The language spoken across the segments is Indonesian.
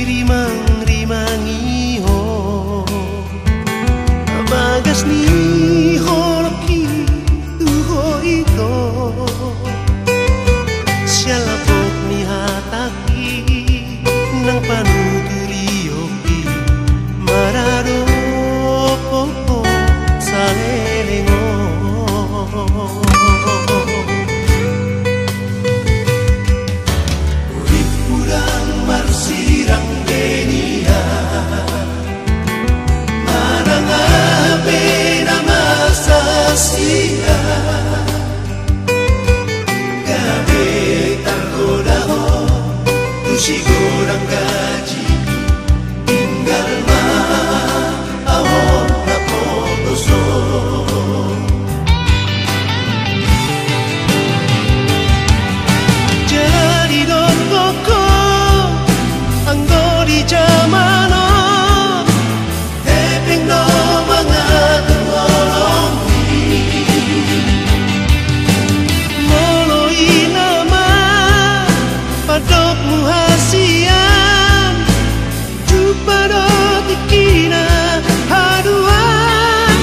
rimang-rimangi ho bagas ni holoki tuho ito sialapok ni hataki nang panutulioki marado popo salelengo urip urang marsirang denia manangabe nama sasia gabe targoda ho tusigurang gaji tinggal ma awon na potoso jadi don koko anggori jamano heping no mga tulolongi moloi nama padok muhasian jupado tikina haduan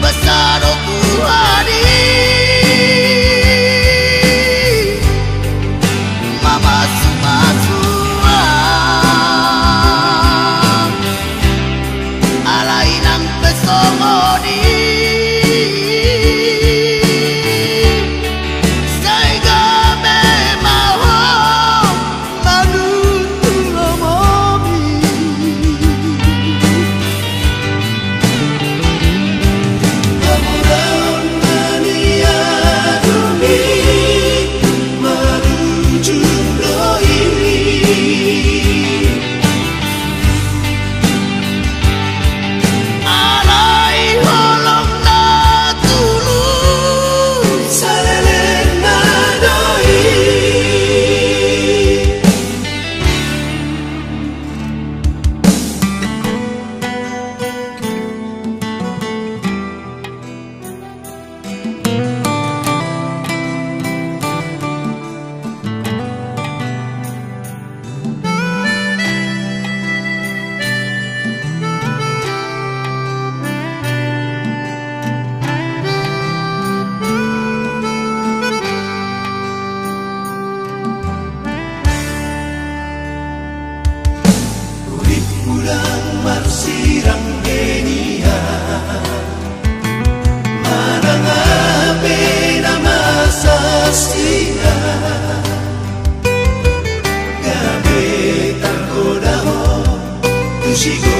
besaro kuhadi mama sumasua alainang pesongodi saiga memaho lanu tulomomi amuraon mania dumi maruju do ini alai holong na tulu salelen na doi urip urang marsirang genia manangabe nama sasia gabe targoda ho tusigo